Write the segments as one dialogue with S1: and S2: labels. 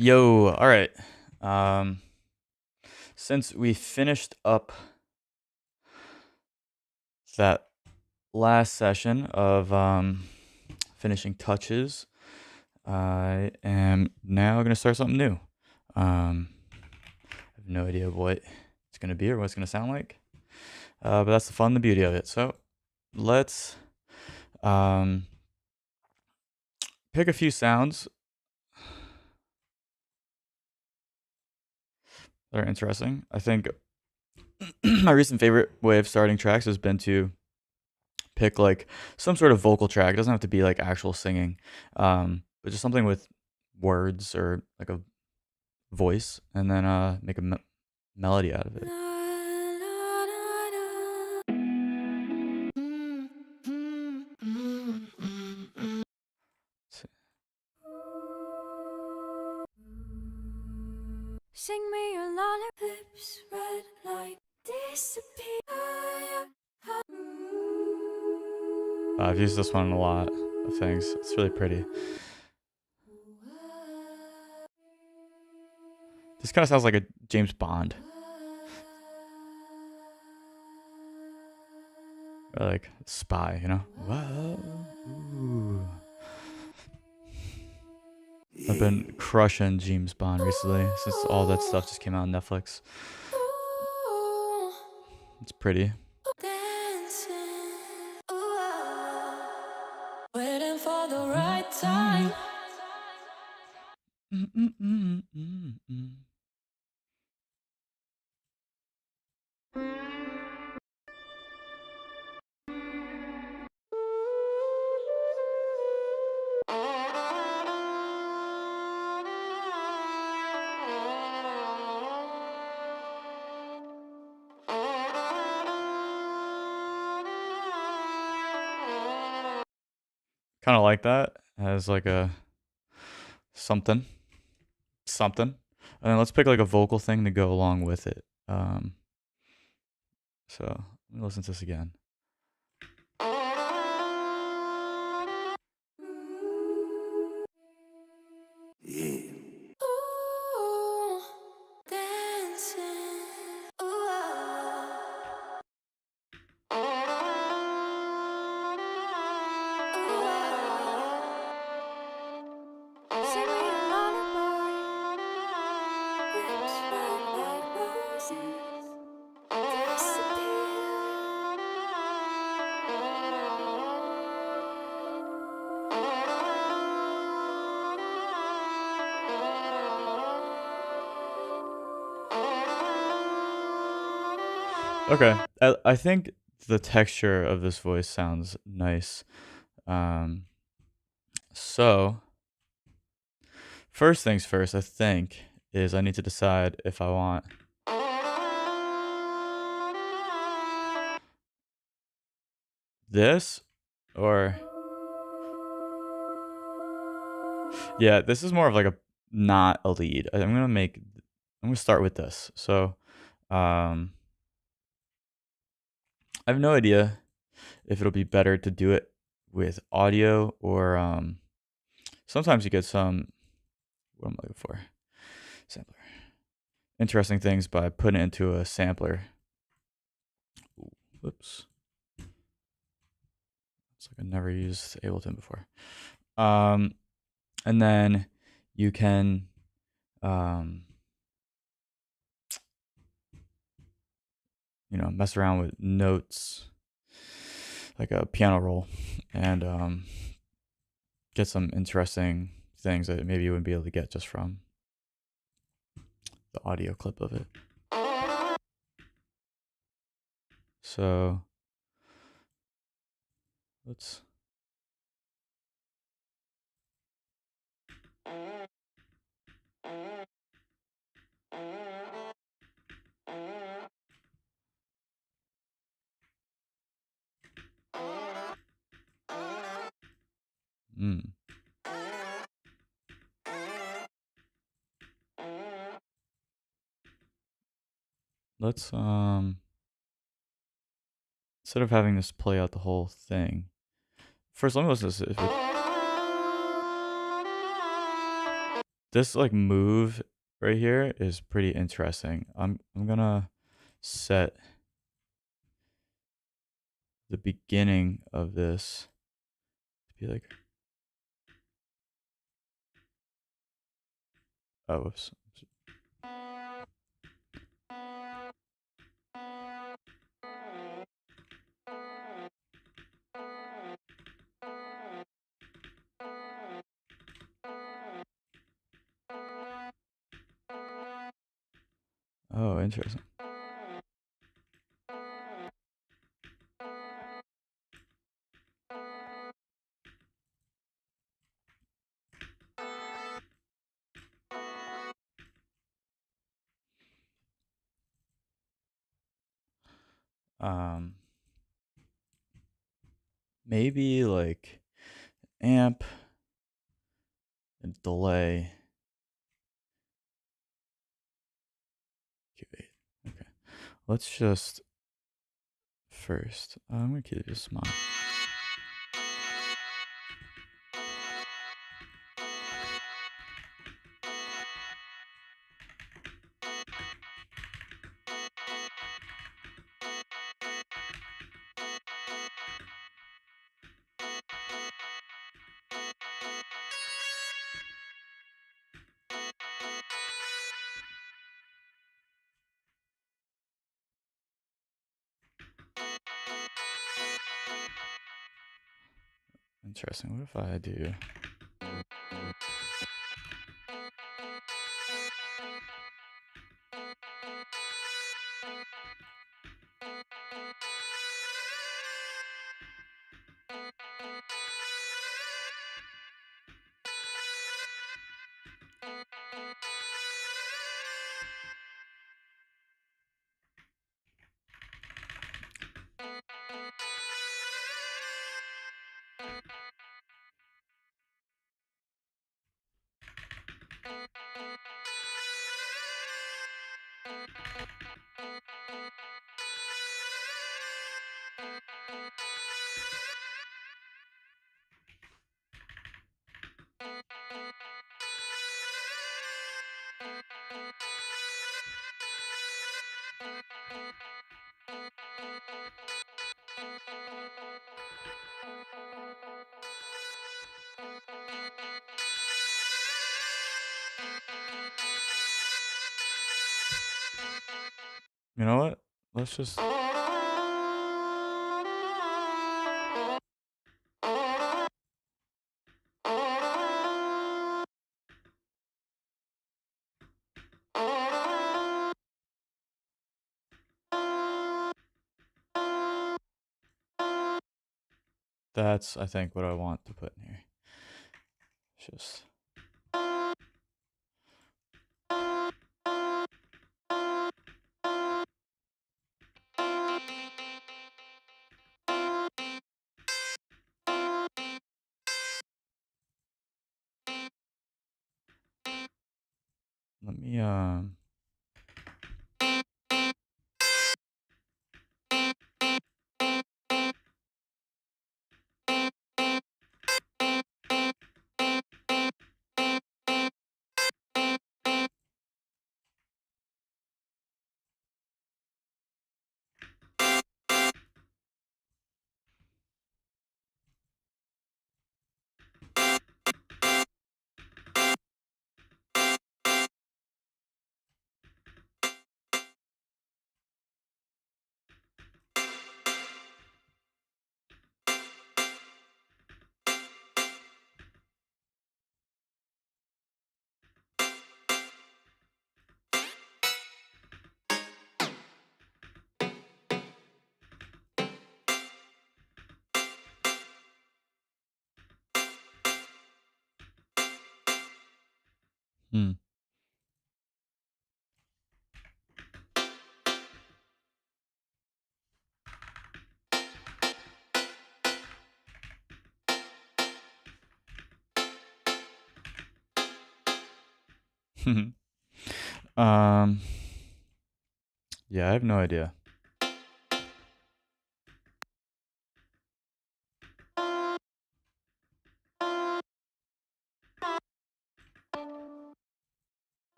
S1: Yo, all right. Um, since we finished up that last session of finishing touches, I am now going to start something new. I have no idea what it's going to be or what it's going to sound like, but that's the fun, the beauty of it. So let's um, pick a few sounds that are interesting. I think my recent favorite way of starting tracks has been to pick like some sort of vocal track. It doesn't have to be like actual singing, but just something with words or like a voice, and then make a melody out of it. So-
S2: Sing me your lollipops, red light disappear.
S1: I've used this one in a lot of things. It's really pretty. This kind of sounds like a James Bond, or like spy, you know? Whoa. Ooh. I've been crushing James Bond recently since all that stuff just came out on Netflix. It's pretty.
S2: Waiting for the right time.
S1: Kind of like that as like a something, something, and then let's pick like a vocal thing to go along with it. So let me listen to this again.
S2: Yeah. Ooh, dancing. Sing me a lullaby. Lips red like roses disappear.
S1: Okay, I think the texture of this voice sounds nice. Um, so first things first, I think is I need to decide if I want this or yeah, this is more of like a not a lead. I'm gonna start with this. So um I have no idea if it'll be better to do it with audio or sometimes you get some what am I looking for? Sampler. Interesting things by putting it into a sampler. Ooh, whoops. It's like I never used Ableton before. Um and then you can um mess around with notes like a piano roll and get some interesting things that maybe you wouldn't be able to get just from the audio clip of it. So let's mm, let's instead of having this play out the whole thing. First let me listen to this. this like move right here is pretty interesting. I'm gonna set the beginning of this to be like, oh, whoops. Oh, interesting. Um, maybe like amp and delay. Q8. Okay. Let's just first. I'm gonna keep it just small. Interesting. What if I do? You know what? Let's just. That's, I think, what I want to put in here. Just. Let me hmm. um yeah, I have no idea.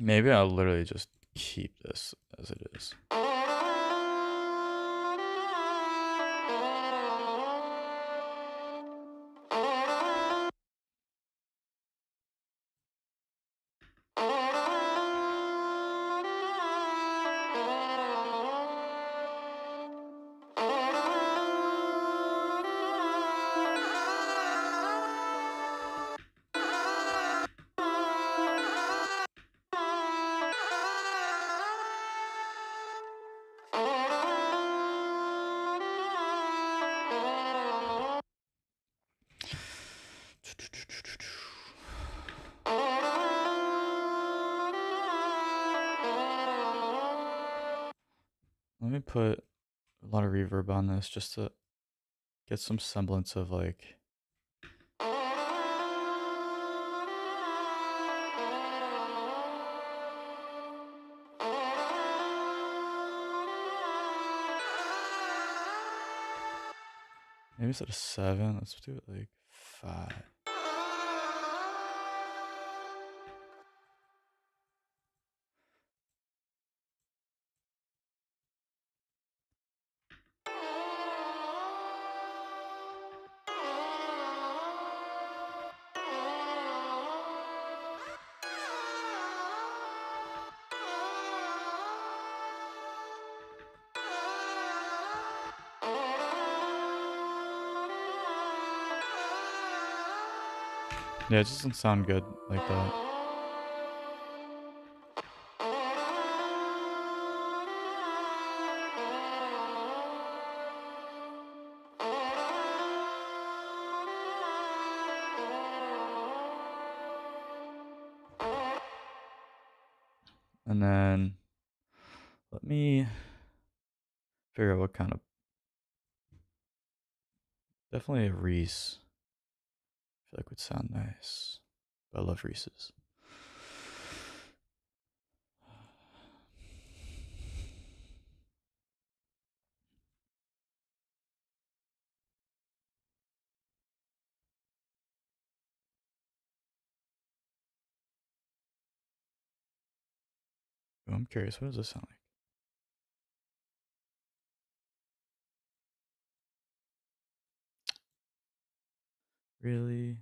S1: Maybe I'll literally just keep this as it is. Let me put a lot of reverb on this just to get some semblance of like. Maybe instead of 7, let's do it like 5. Yeah, it just doesn't sound good like that. And then let me figure out what kind of. Definitely a Reese. I feel like would sound nice. I love Reese's. Oh, I'm curious, what does this sound like? Really?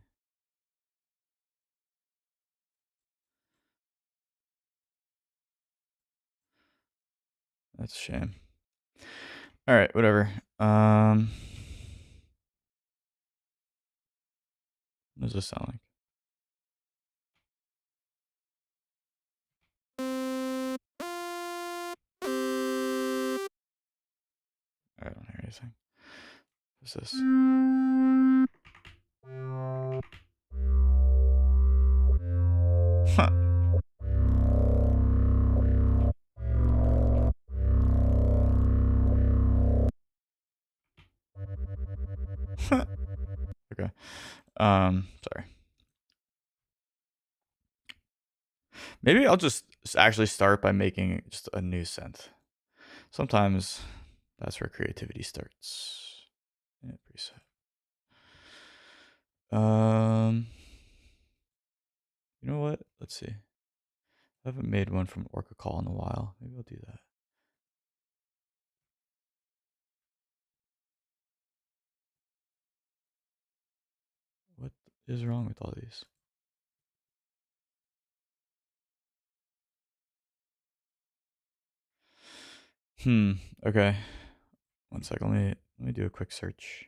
S1: That's a shame. All right, whatever. What does this sound like? I don't hear anything. What's this? Huh. Okay. Sorry. Maybe I'll just actually start by making just a new synth. Sometimes that's where creativity starts. Yeah, preset. You know what? Let's see. I haven't made one from Orca Call in a while. Maybe I'll do that. What is wrong with all these? Okay. One sec. Let me do a quick search.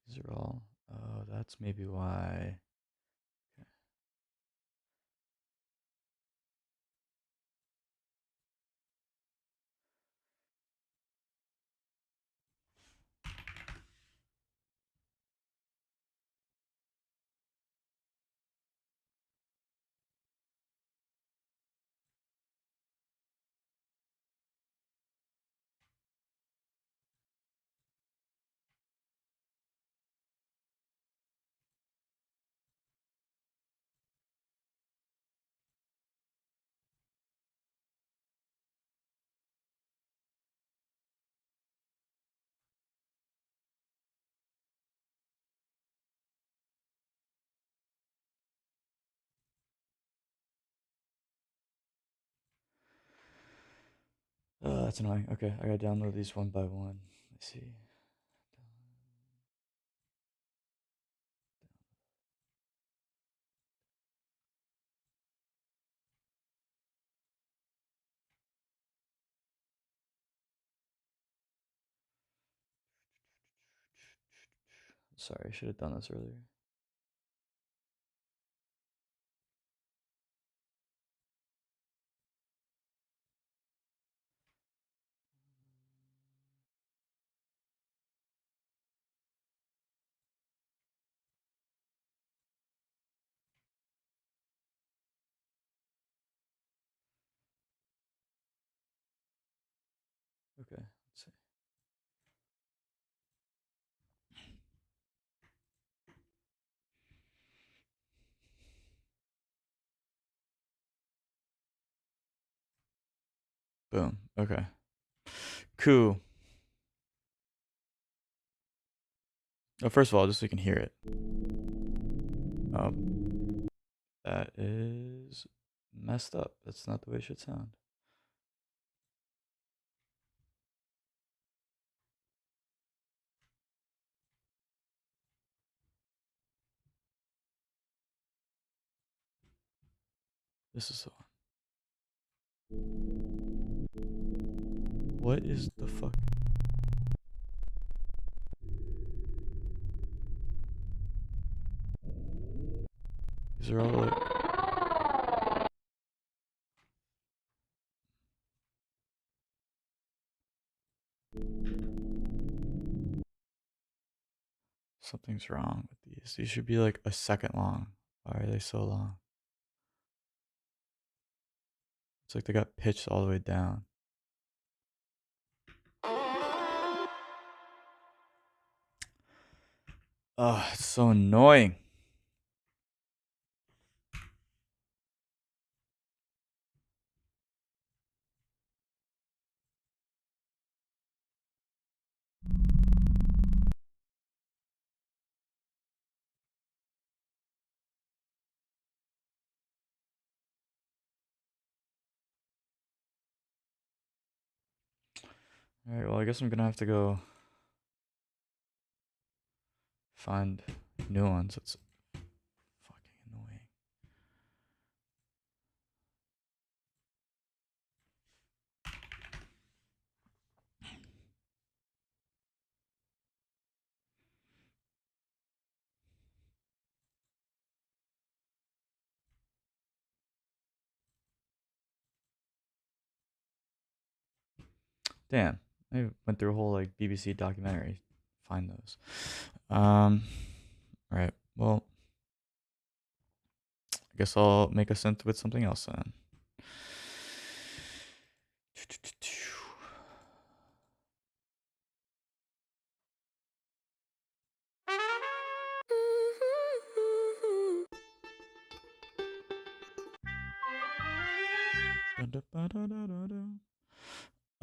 S1: These are all. Oh, that's maybe why. That's annoying. Okay, I gotta download these one by one. Let's see. Sorry, I should have done this earlier. Okay, let's see. Boom. Okay. Cool. Oh, first of all, just so you can hear it. That is messed up. That's not the way it should sound. This is the one. What is the fuck? These are all like. Something's wrong with these. These should be like a second long. Why are they so long? It's like they got pitched all the way down. Oh, it's so annoying. Alright, well, I guess I'm gonna have to go find new ones. It's fucking annoying. Damn, I went through a whole like BBC documentary. To find those. Alright, well, I guess I'll make a synth with something else then.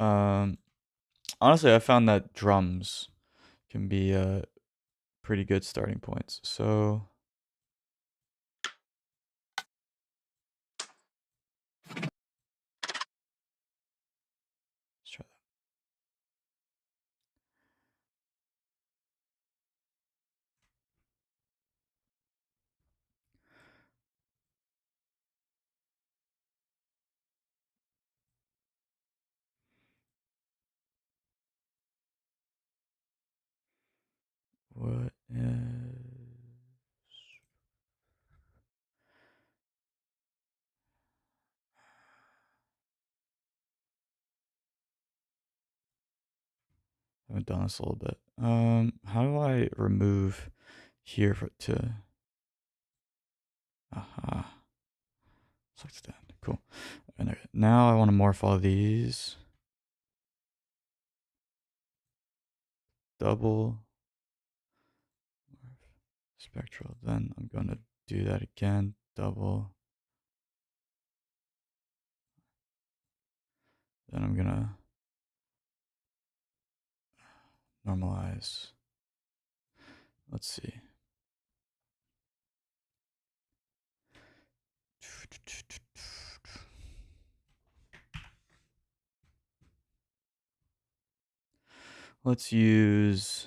S1: Um, honestly, I found that drums can be pretty good starting points. So let's try that. What is? I haven't done this a little bit. How do I remove here for to? Aha. Select stand. Cool. And now I want to morph all these. Double spectral. Then I'm going to do that again. Double. Then I'm going to normalize. Let's see. let's use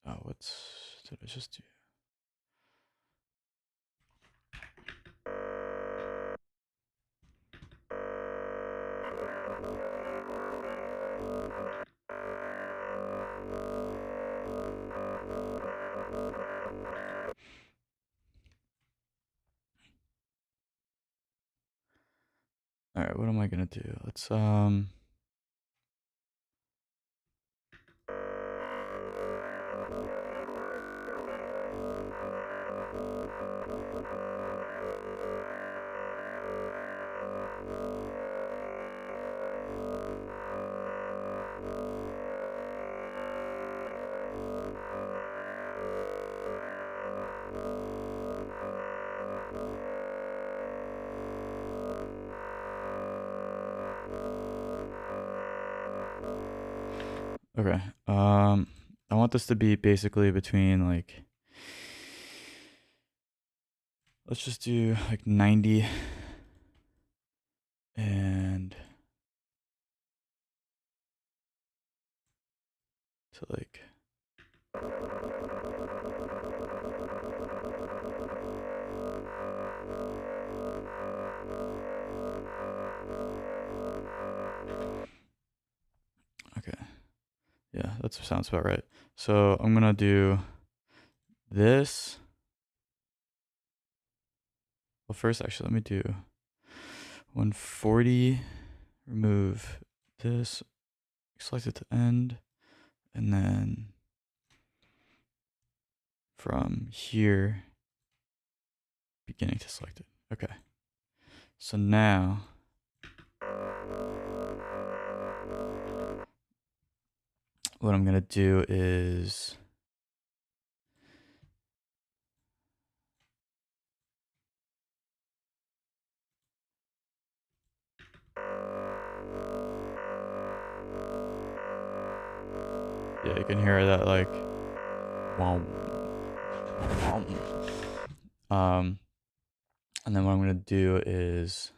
S1: what did I just do? All right, what am I gonna do? Let's okay. I want this to be basically between like, let's just do like 90 and to like okay. Yeah, that sounds about right. So I'm gonna do this. Well, first, actually, let me do 140, remove this, select it to end, and then from here, beginning to selected. Okay. So now, what I'm gonna do is yeah, you can hear that like wow, wow. And then what I'm gonna do is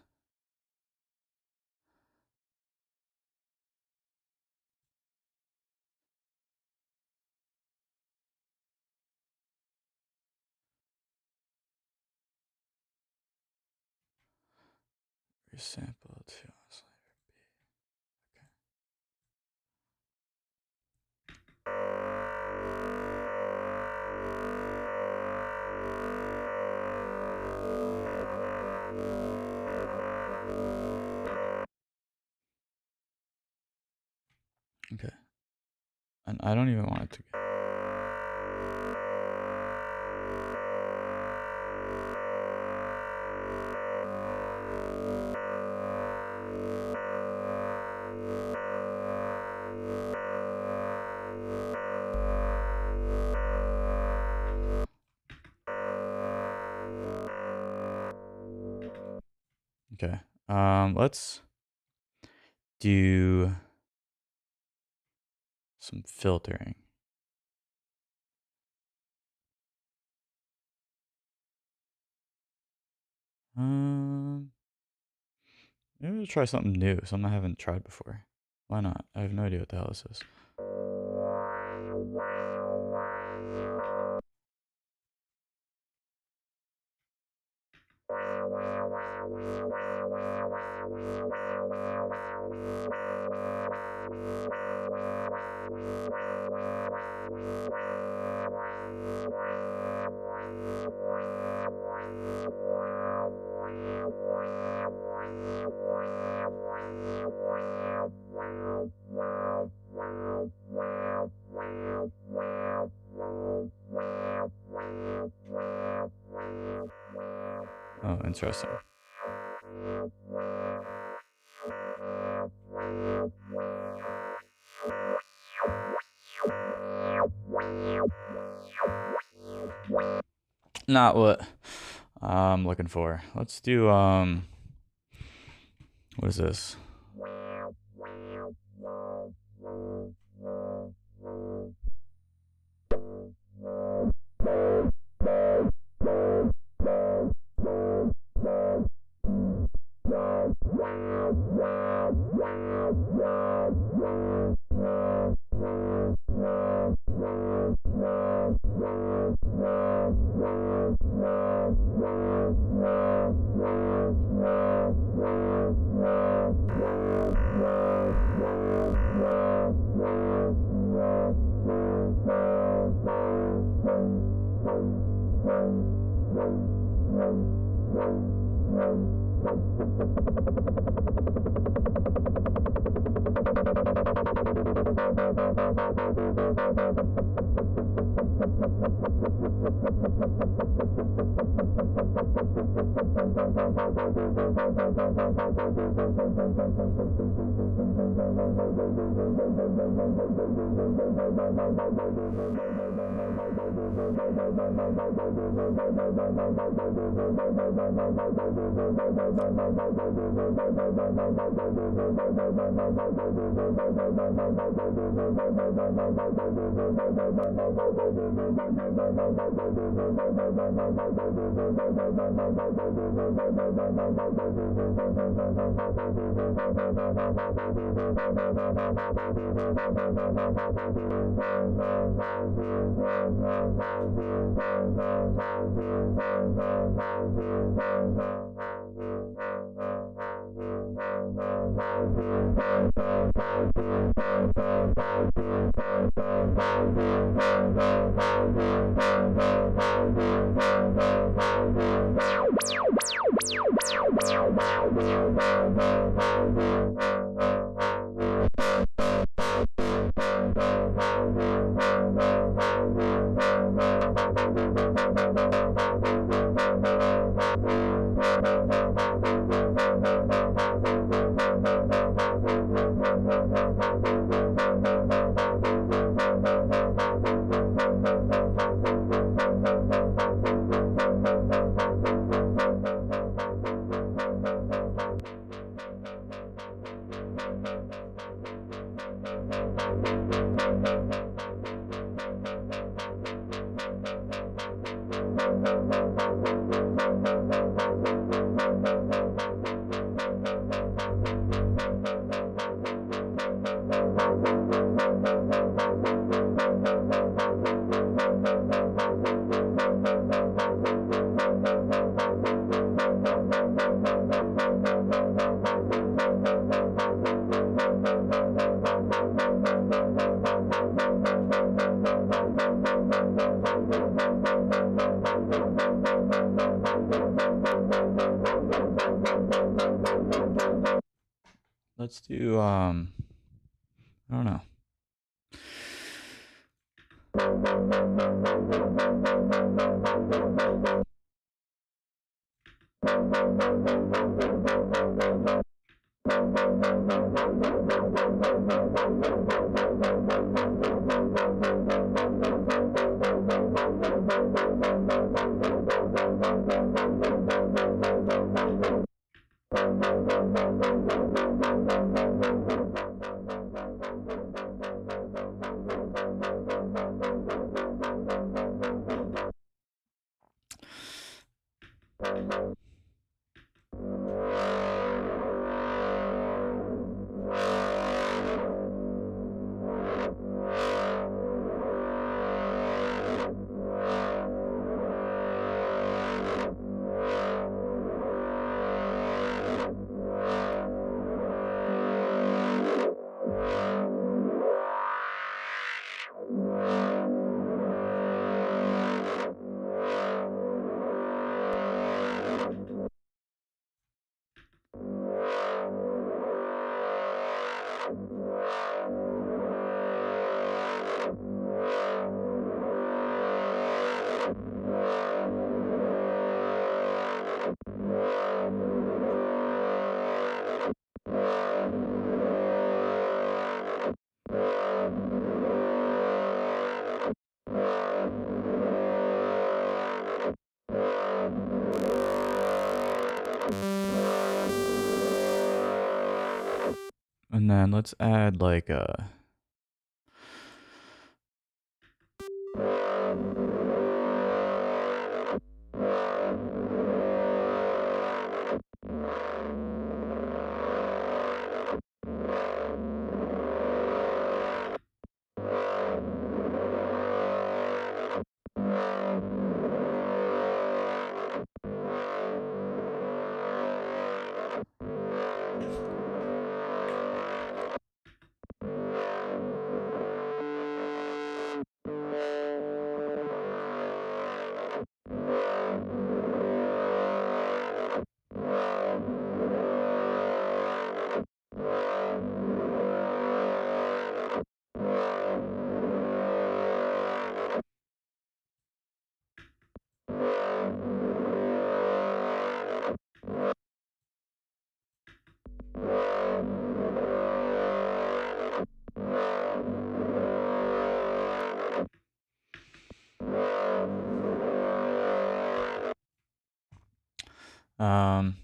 S1: resample to okay. And I don't even want it to get okay. Let's do some filtering. Maybe we'll try something new, something I haven't tried before. Why not? I have no idea what the hell this is. Oh, interesting. not what I'm looking for. Let's do what is this? Let's do I don't know. And then let's add like a.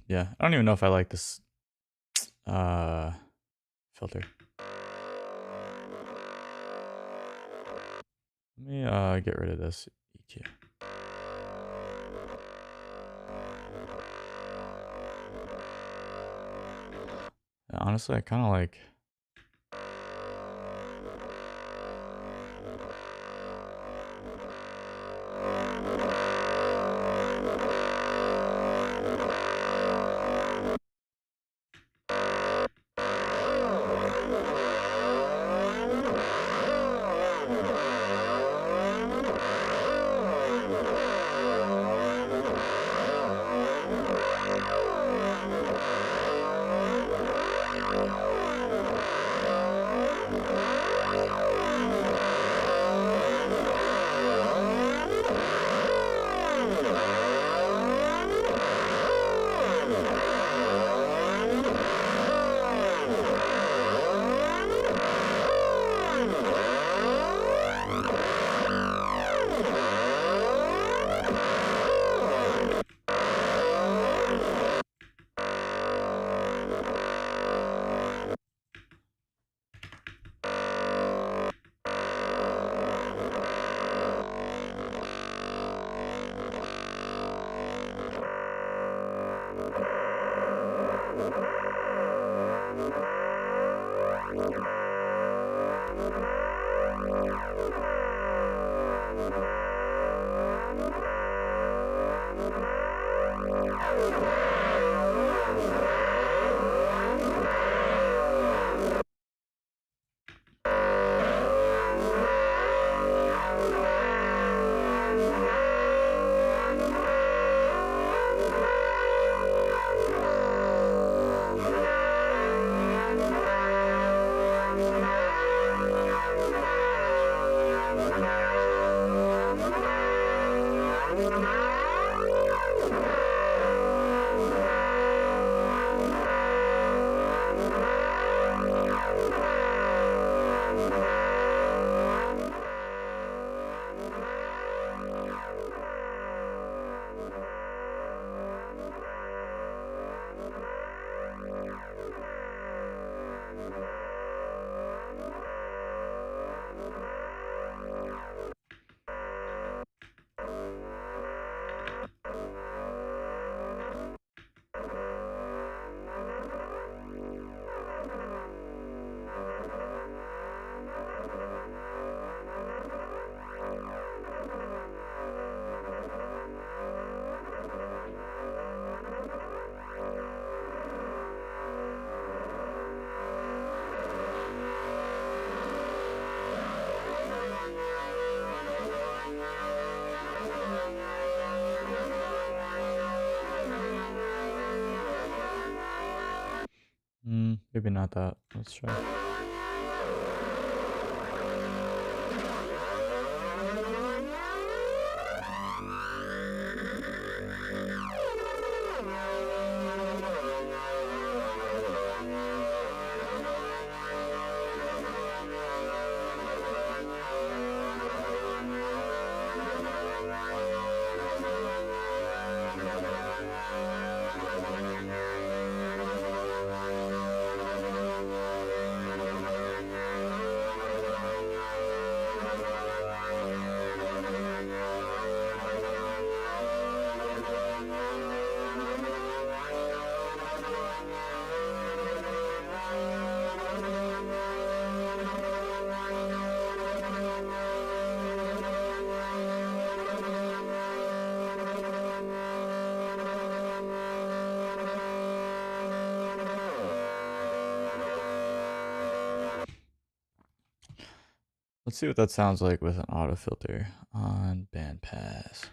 S1: Yeah, I don't even know if I like this filter. Let me get rid of this EQ. Honestly, I kind of like. Maybe not that. Let's try. Let's see what that sounds like with an auto filter on bandpass.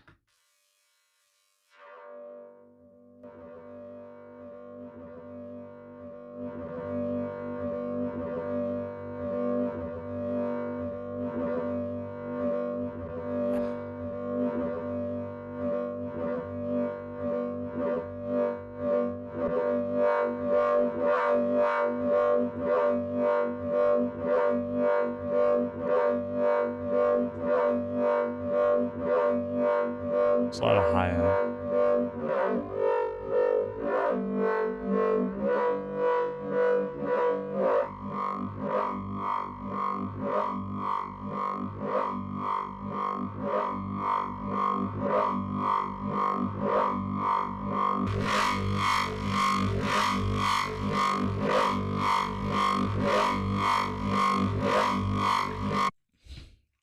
S1: It's a lot of high end.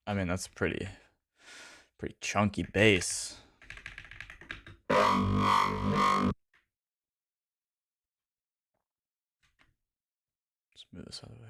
S1: I mean, that's pretty chunky bass. Let's move this out of the way.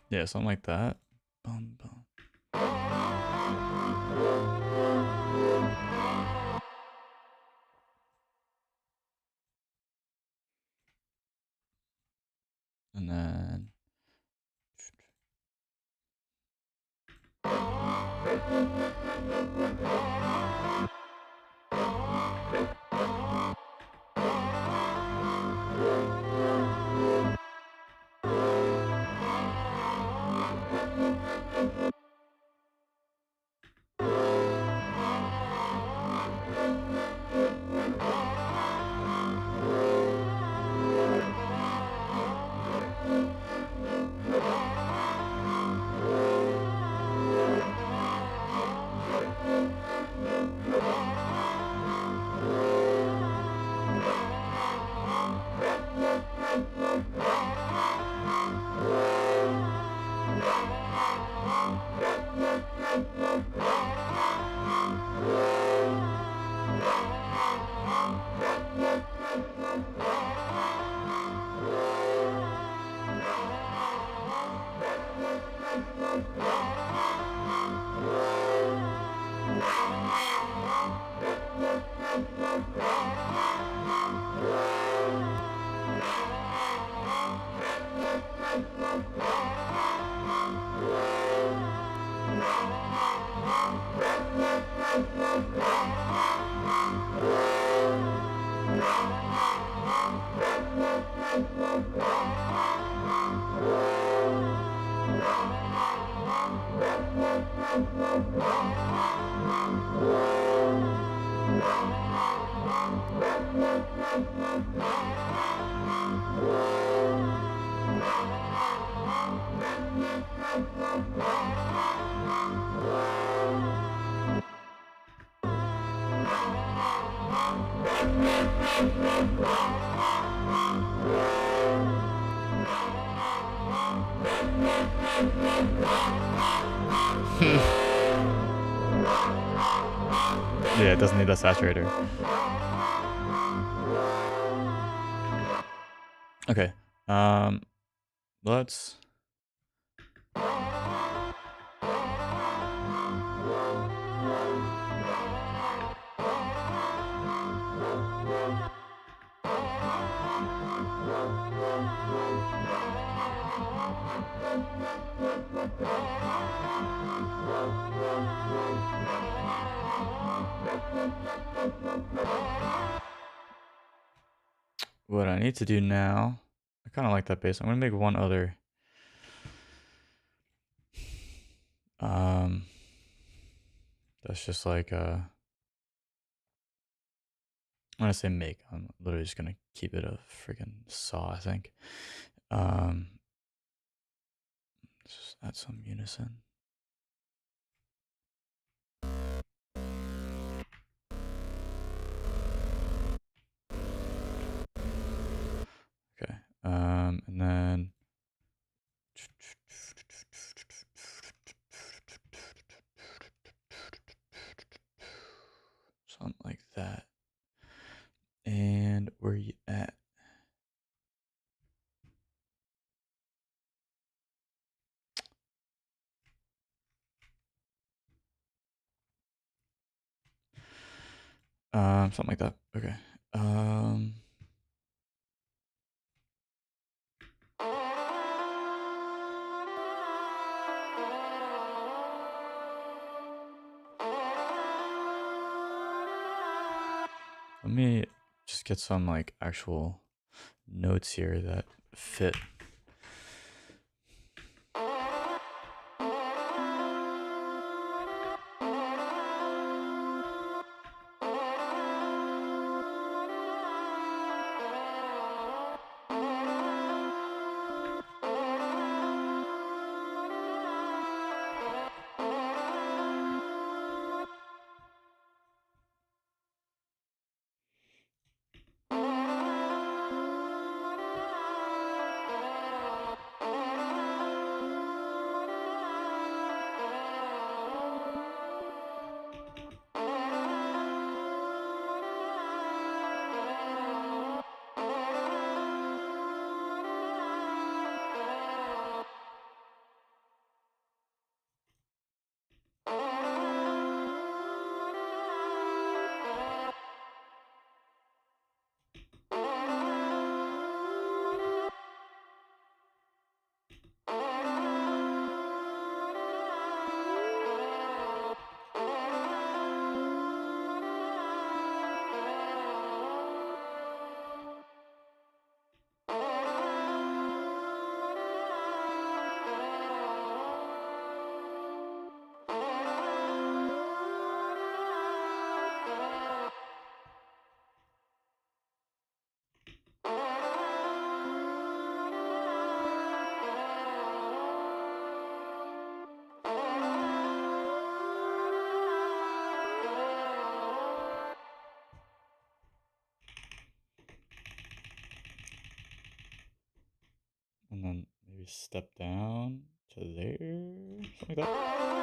S1: Yeah, something like that. Bum, bum. And then yeah, it doesn't need a saturator. Okay. Let's What I need to do now, I kind of like that bass. I'm gonna make one other. That's just like when I say make, I'm literally just gonna keep it a freaking saw, I think. Let's just add some unison. Okay. And then something like that. And where you at? Something like that. Okay. Let me just get some like actual notes here that fit. And then maybe step down to there, something like that.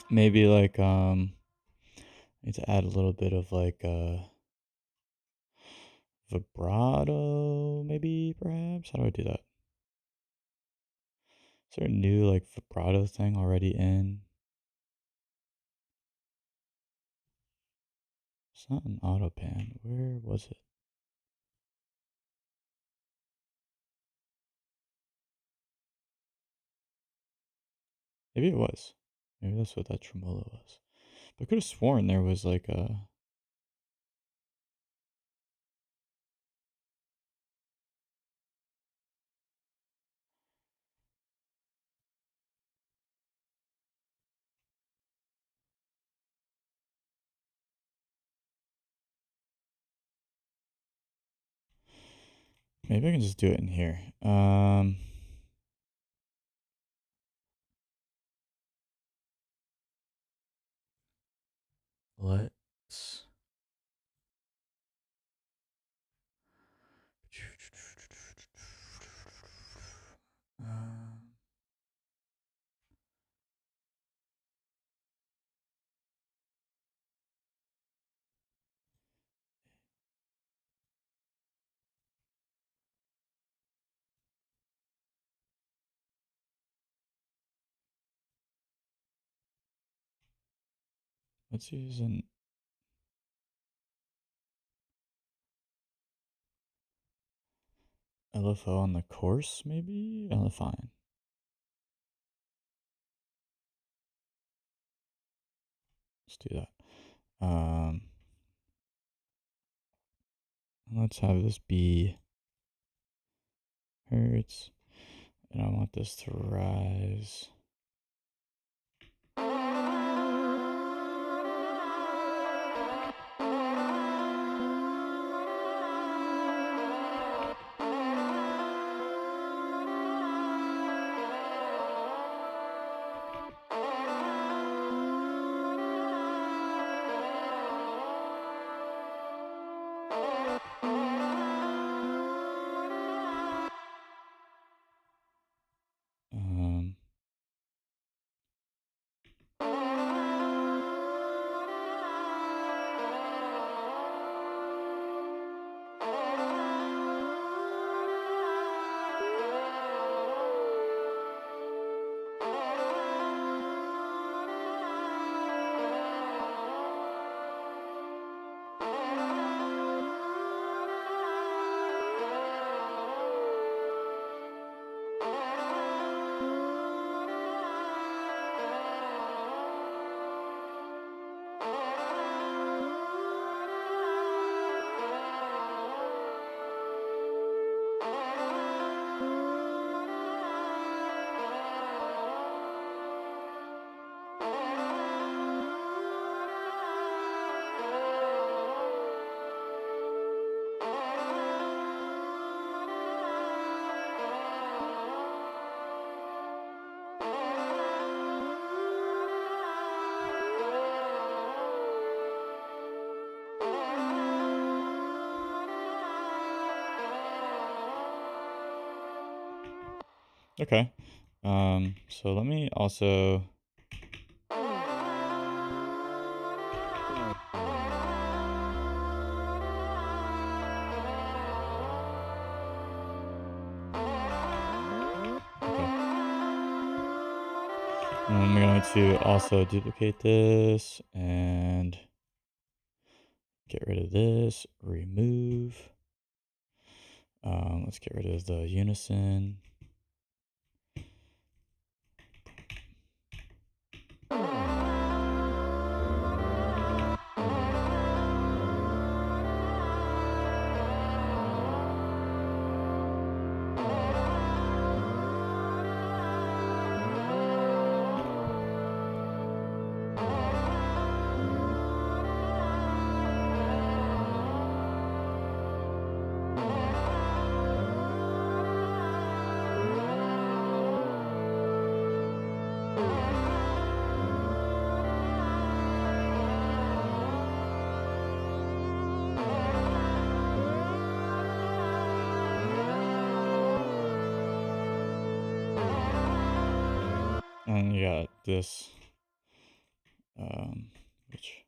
S1: Maybe like need to add a little bit of like vibrato, maybe perhaps. How do I do that? Is there a new like vibrato thing already in? It's not an auto pan. Where was it? Maybe it was. Maybe that's what that tremolo was. But I could have sworn there was like a Maybe I can just do it in here. Let's. Um, let's use an LFO on the course, maybe? Oh, fine. Let's do that. Let's have this be hertz, and I want this to rise. Um, okay. So let me also. And I'm going to also duplicate this and get rid of this, remove. Let's get rid of the unison. And you got this, which.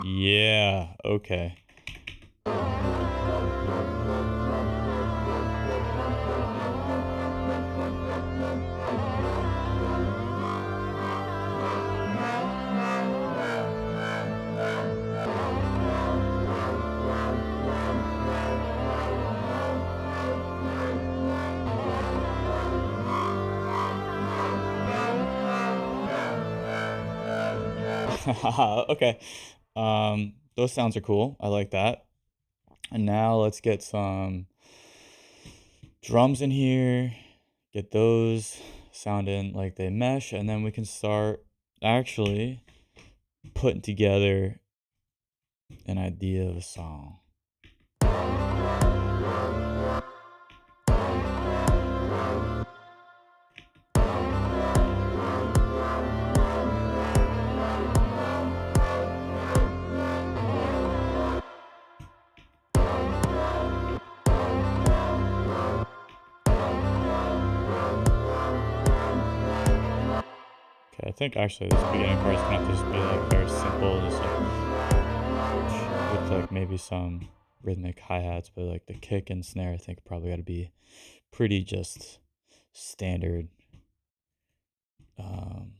S1: Yeah, okay. Okay. Those sounds are cool. I like that. And now let's get some drums in here, get those sounding like they mesh, and then we can start actually putting together an idea of a song. Okay, I think actually this beginning part is gonna have to just be like very simple, just like with like maybe some rhythmic hi-hats, but like the kick and snare I think probably gotta be pretty just standard. Um,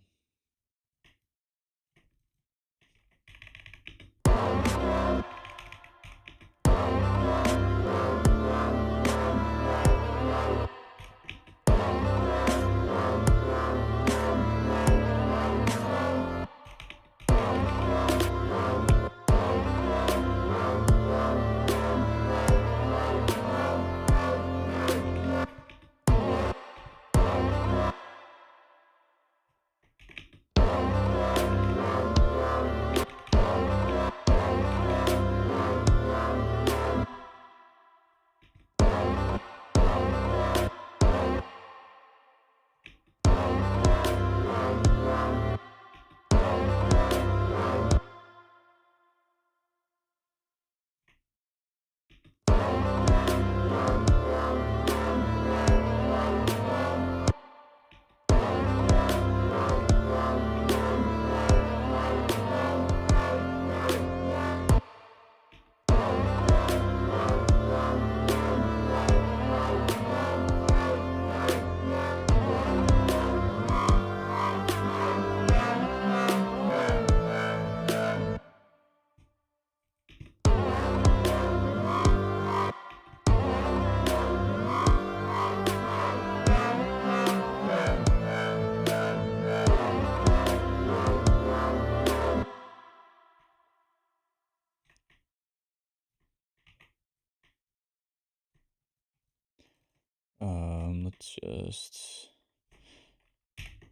S1: let's just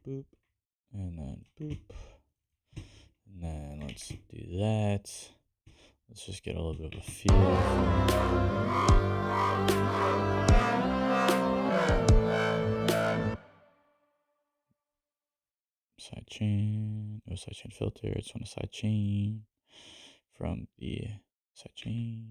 S1: boop and then boop. And then let's do that. Let's just get a little bit of a feel. Sidechain, no sidechain filter, it's on a sidechain from the sidechain.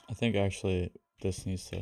S1: I think actually this needs to.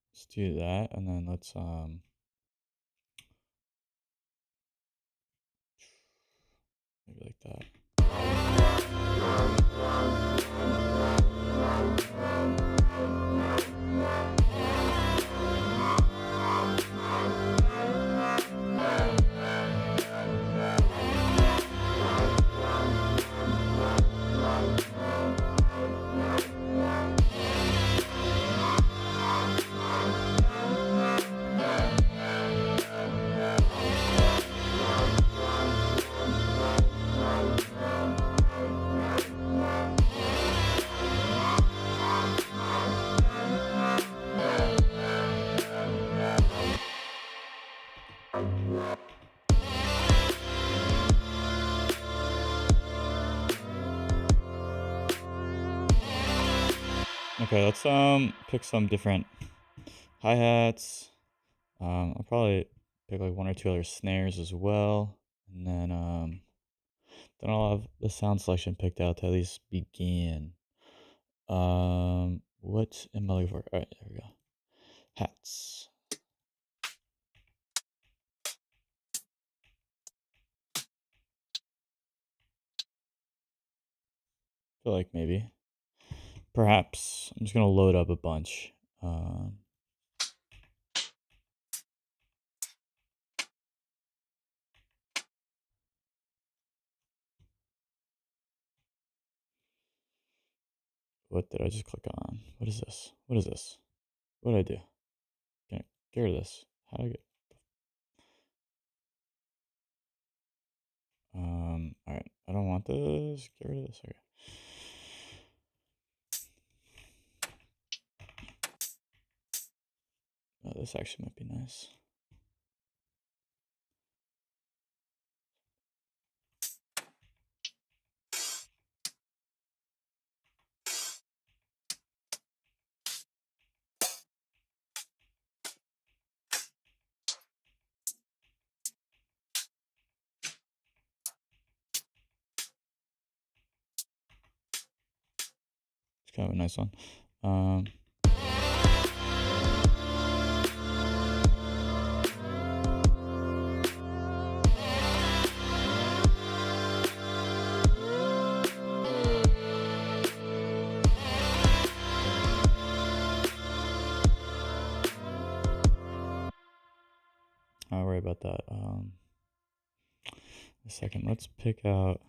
S1: Let's do that, and then let's maybe like that. Okay, let's pick some different hi-hats. I'll probably pick like one or two other snares as well. And then I'll have the sound selection picked out to at least begin. What am I looking for? Alright, there we go. Hats. Feel like maybe. Perhaps. I'm just gonna load up a bunch. What did I just click on? What is this? What is this? What did I do? Can I get rid of this? How do I get? Alright. I don't want this. Get rid of this. Okay. Oh, this actually might be nice. It's kind of a nice one. I'll worry about that. A second. Let's pick out.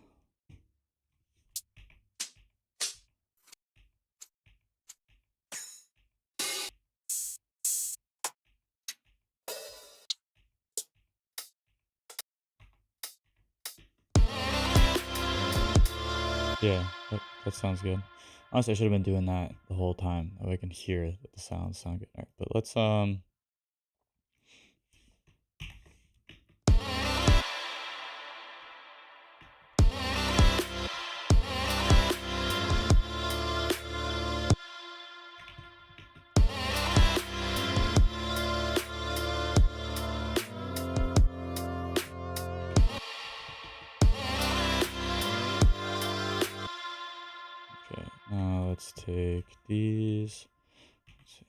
S1: Yeah, that sounds good. Honestly, I should have been doing that the whole time. That way I can hear that the sounds sound good. All right, but let's okay. Now let's take these. Let's see.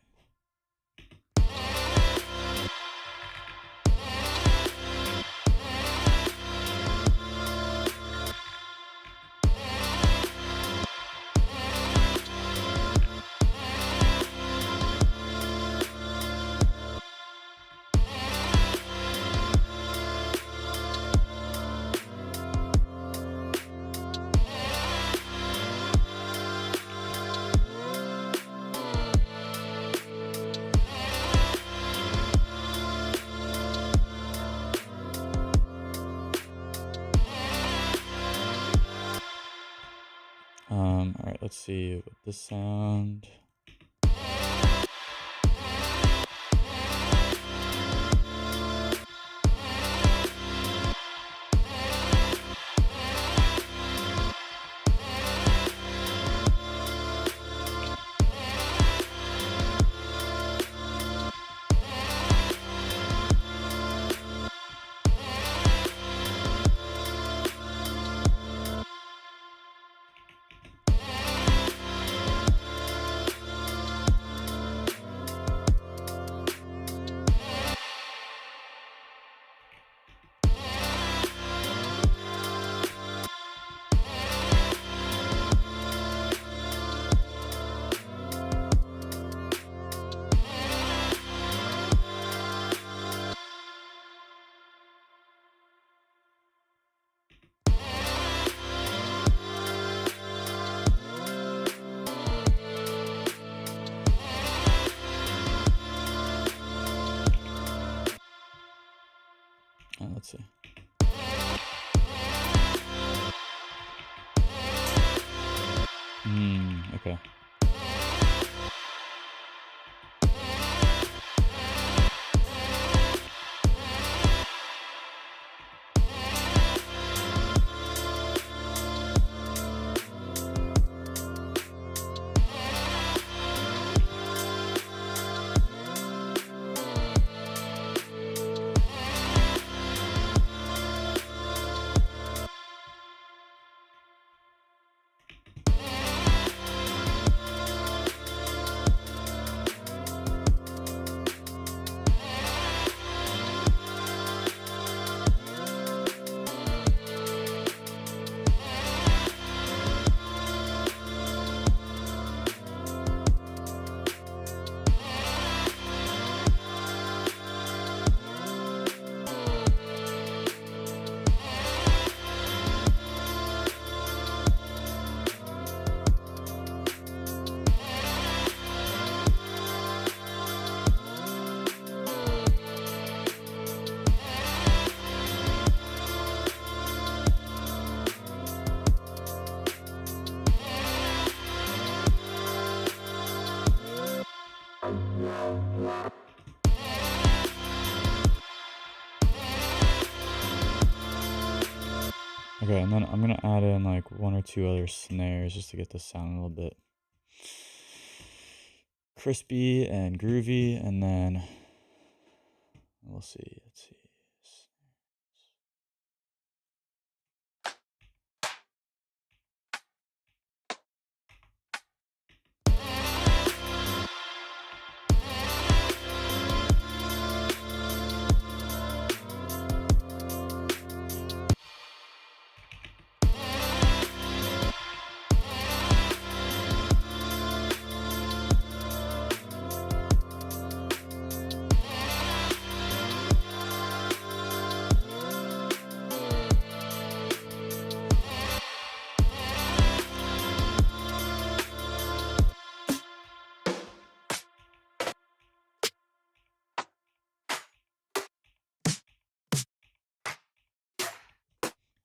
S1: All right, let's see what this sound. Okay, and then I'm gonna add in like one or two other snares just to get this sound a little bit crispy and groovy, and then we'll see. Let's see.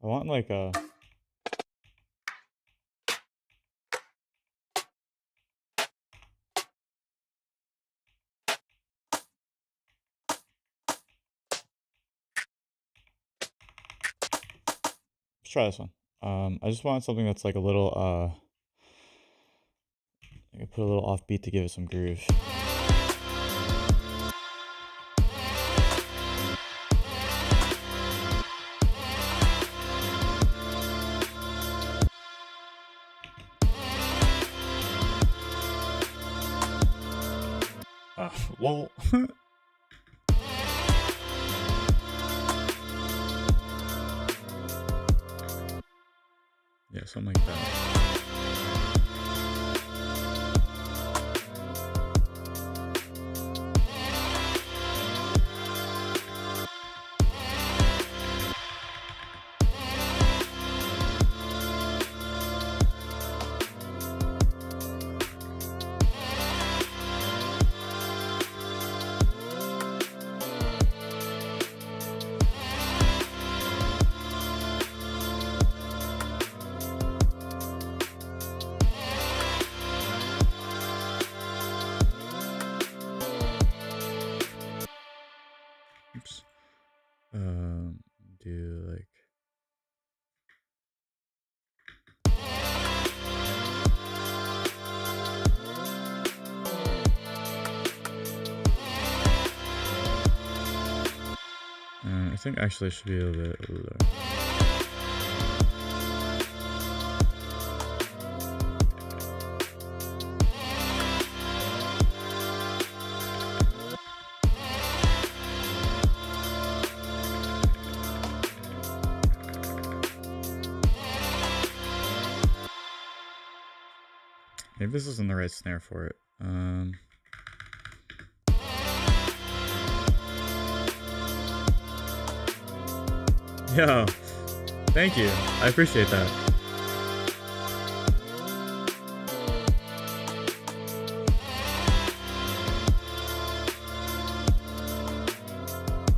S1: I want like a let's try this one. I just want something that's like a little I can put a little offbeat to give it some groove. Lol. Yeah, something like that. Oops. Do like I think actually it should be a little bit lower. Maybe this isn't the right snare for it. Yo, thank you. I appreciate that.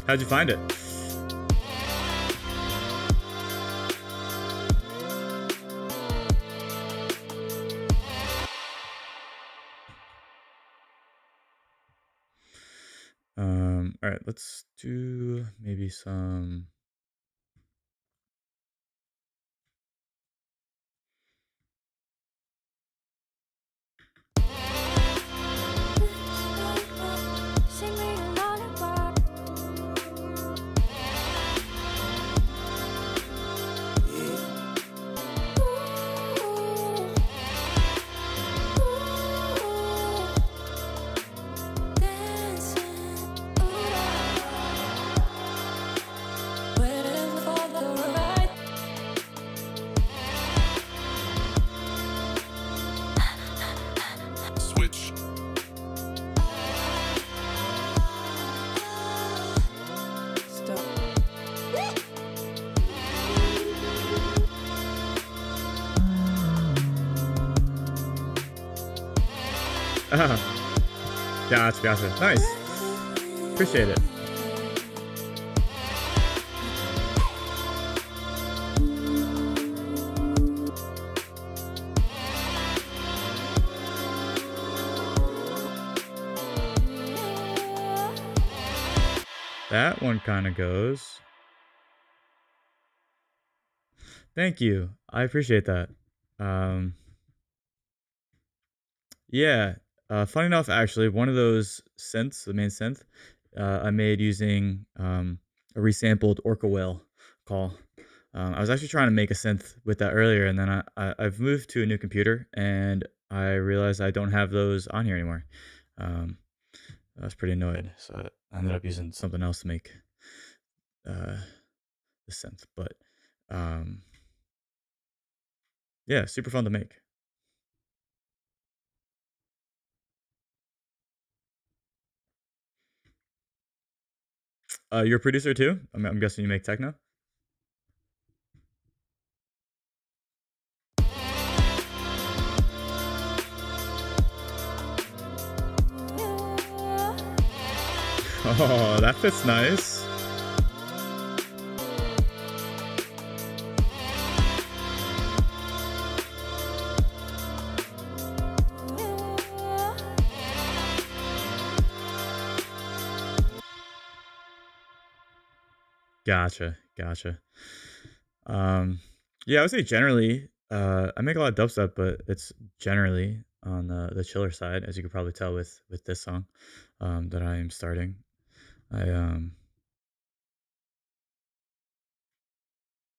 S1: How'd you find it? All right, let's do maybe some.
S2: Sing me a lullaby. Dancing, waiting for the right.
S3: Switch.
S1: Gotcha. Nice. Appreciate it. That one kind of goes. Thank you. I appreciate that. Um, yeah. Funny enough, actually, one of those synths, the main synth, I made using a resampled Orca whale call. I was actually trying to make a synth with that earlier, and then I've moved to a new computer, and I realized I don't have those on here anymore. Um, I was pretty annoyed, so I ended up using something else to make uh, the synth. But um, yeah, super fun to make. You're a producer too? I'm guessing you make techno. Oh, that fits nice. Gotcha, gotcha. Um, yeah, I would say generally, I make a lot of dubstep, but it's generally on the chiller side, as you could probably tell with this song that I am starting. I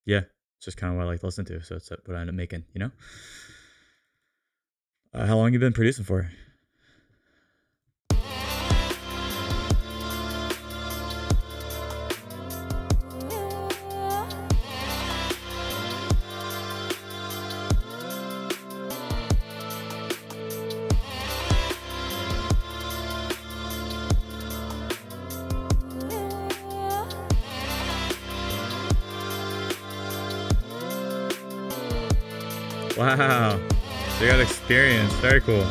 S1: yeah, it's just kind of what I like to listen to, so it's what I end up making. You know, how long you been producing for? Wow, so you got experience. Very cool.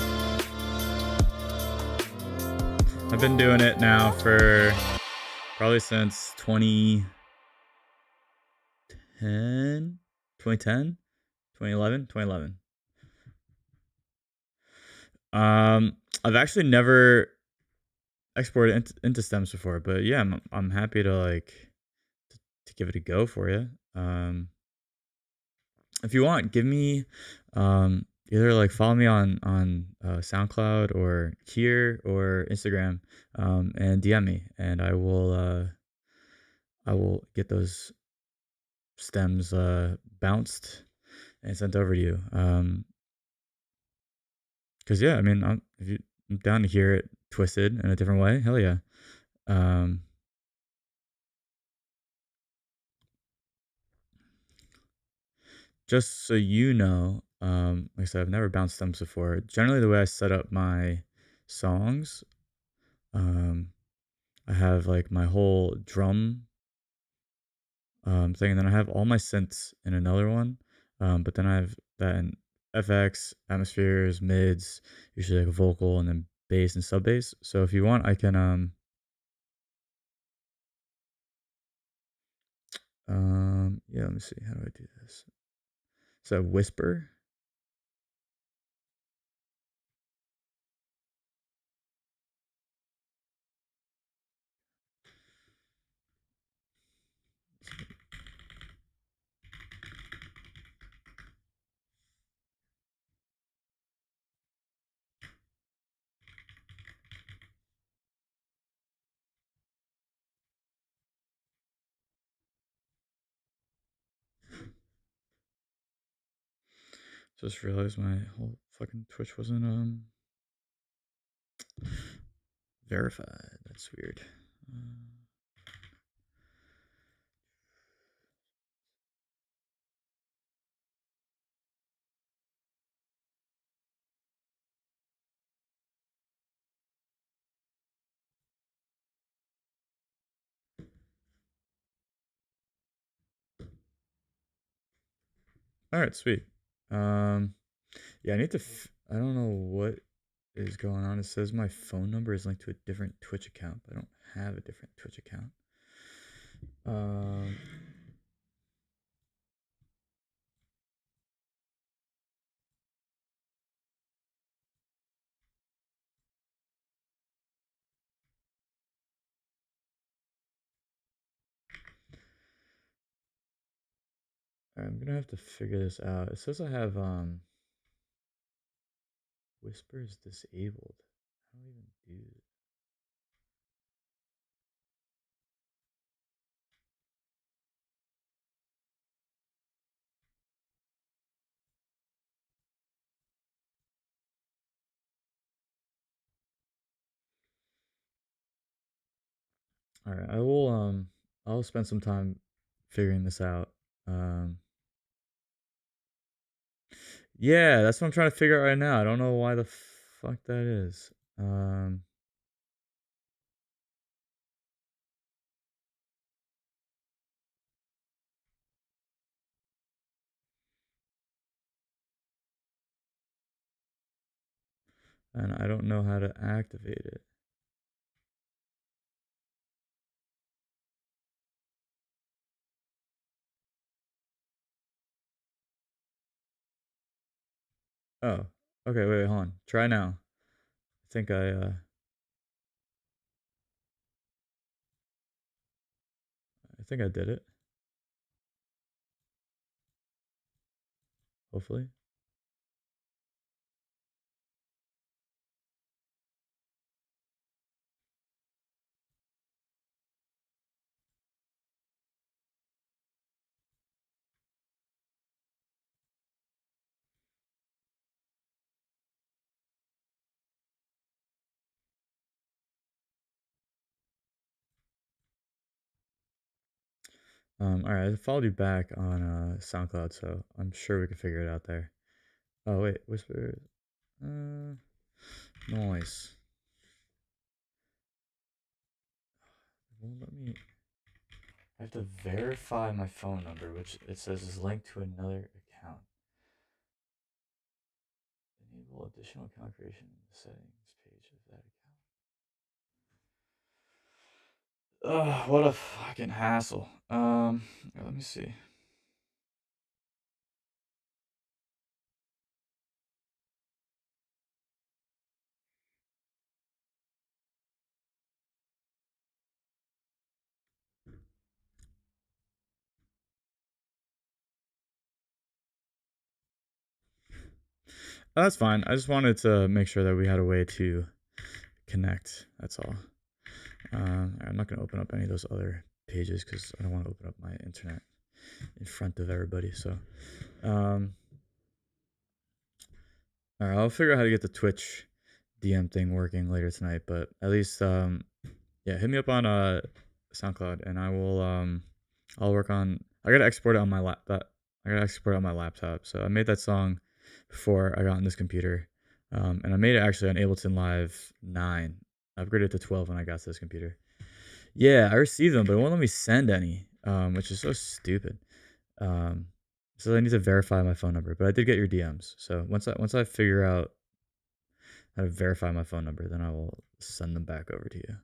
S1: I've been doing it now for probably since 2010, 2010, 2011, 2011. I've actually never exported into stems before, but yeah, I'm happy to to give it a go for you. If you want, give me either like follow me on SoundCloud or here or Instagram, and DM me, and I will get those stems bounced and sent over to you. Because yeah, I mean, if I'm down to hear it twisted in a different way, hell yeah. Um, just so you know, like I said, I've never bounced stems before. Generally, the way I set up my songs, um, I have like my whole drum thing, and then I have all my synths in another one. But then I have that in FX, atmospheres, mids, usually like a vocal, and then bass and sub bass. So if you want, I can yeah, let me see. How do I do this? So whisper. Just realized my whole fucking Twitch wasn't verified. That's weird. All right, sweet. Um, yeah, I need to. I don't know what is going on. It says my phone number is linked to a different Twitch account, but I don't have a different Twitch account. Um, Alright, I'm gonna have to figure this out. It says I have whispers disabled. How do I even do it? Alright, I'll spend some time figuring this out. Yeah, that's what I'm trying to figure out right now. I don't know why the fuck that is. And I don't know how to activate it. Oh, okay, wait, hold on. Try now. I think I did it. Hopefully. Alright, I followed you back on SoundCloud, so I'm sure we can figure it out there. Oh wait, whisper. Noise. It won't let me. I have to verify my phone number, which it says is linked to another account. Enable additional account creation in the settings page of that account. Ugh, what a fucking hassle. Let me see. Oh, that's fine. I just wanted to make sure that we had a way to connect. That's all. I'm not going to open up any of those other pages because I don't want to open up my internet in front of everybody. So, all right, I'll figure out how to get the Twitch DM thing working later tonight. But at least, yeah, hit me up on SoundCloud, and I'll work on. I gotta export it on my laptop. So I made that song before I got on this computer, and I made it actually on Ableton Live 9. I upgraded to 12 when I got to this computer. Yeah, I received them, but it won't let me send any, which is so stupid. So I need to verify my phone number, but I did get your DMs. So once I figure out how to verify my phone number, then I will send them back over to you.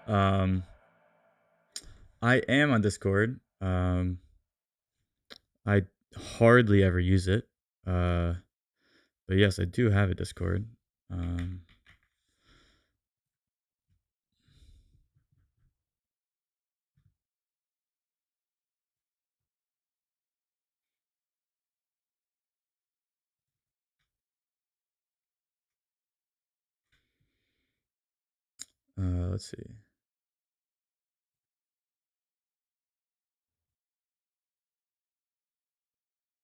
S1: um, I am on Discord. I hardly ever use it. Uh, but yes, I do have a Discord. Um, let's see.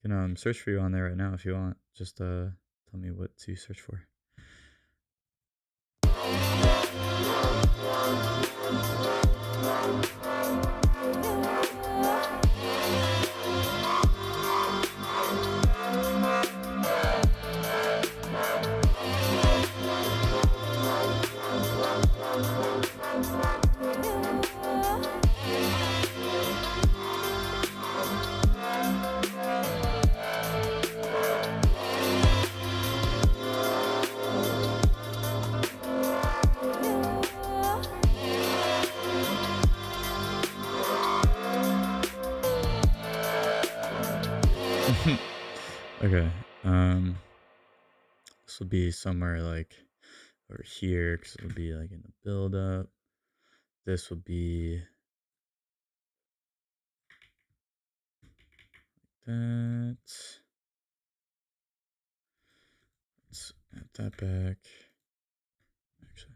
S1: You can search for you on there right now if you want. Just tell me what to search for. Okay. This will be somewhere like over here because it'll be like in the build up. This will be that. Let's add that back. Actually.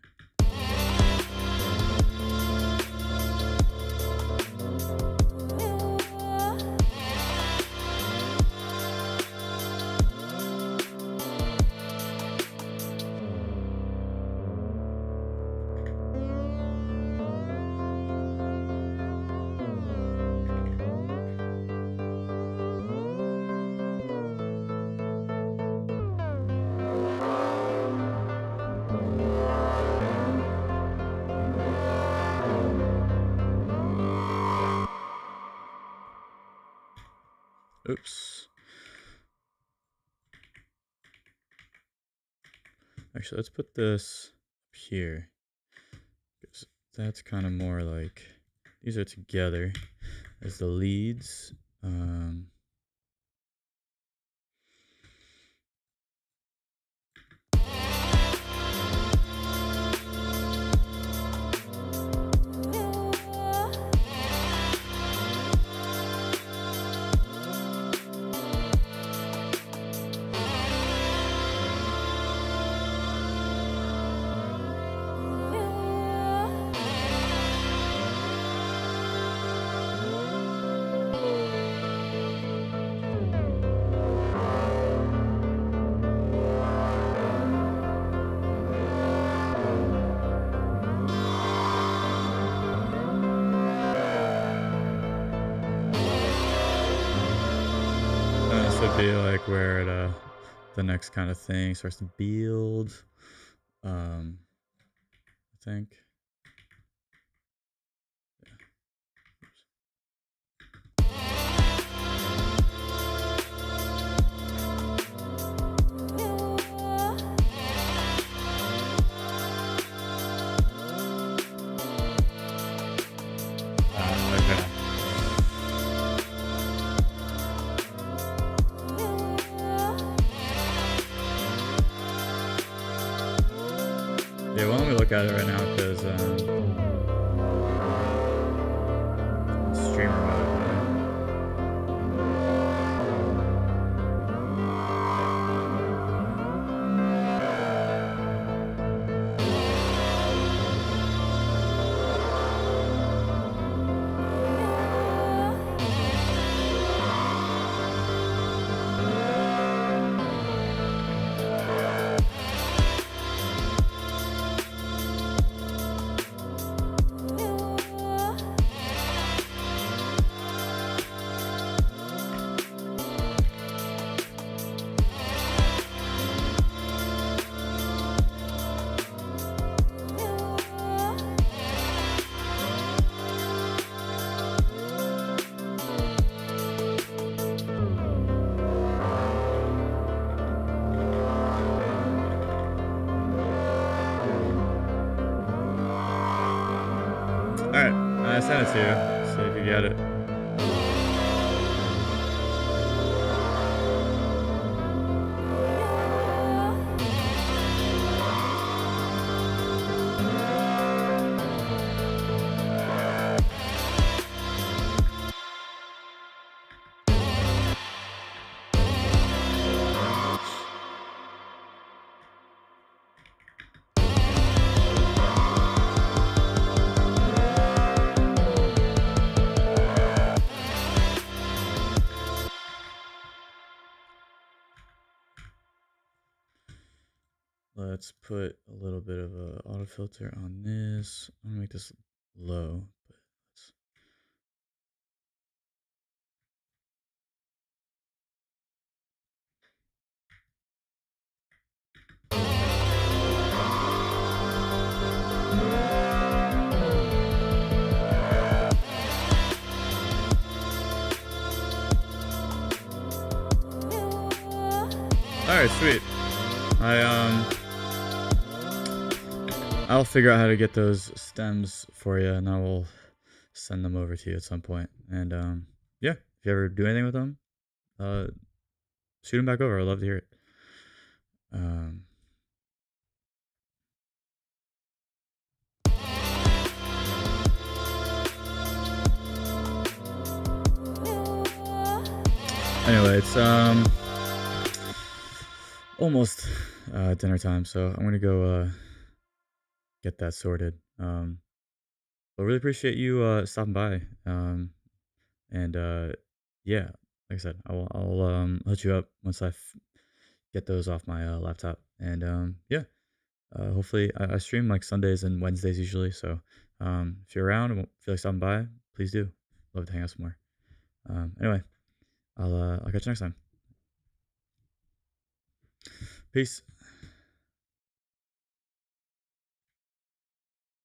S1: Oops. Actually, let's put this up here. Because that's kind of more like these are together as the leads. This would be like where the next kind of thing starts to build. I think. Okay. Yeah, why don't we look at it right now? Because streamer mode. sent it to you, so you can get it. Let's put a little bit of a auto filter on this. I'm gonna make this low, but let's... All right, sweet. I'll figure out how to get those stems for you, and I will send them over to you at some point. And yeah, if you ever do anything with them, shoot them back over. I'd love to hear it. Anyway, it's almost dinner time, so I'm gonna go get that sorted. But really appreciate you stopping by. And yeah, like I said, I'll hit you up once get those off my laptop. And yeah, hopefully I stream like Sundays and Wednesdays usually. So if you're around and feel like stopping by, please do. Love to hang out some more. Anyway, I'll catch you next time. Peace.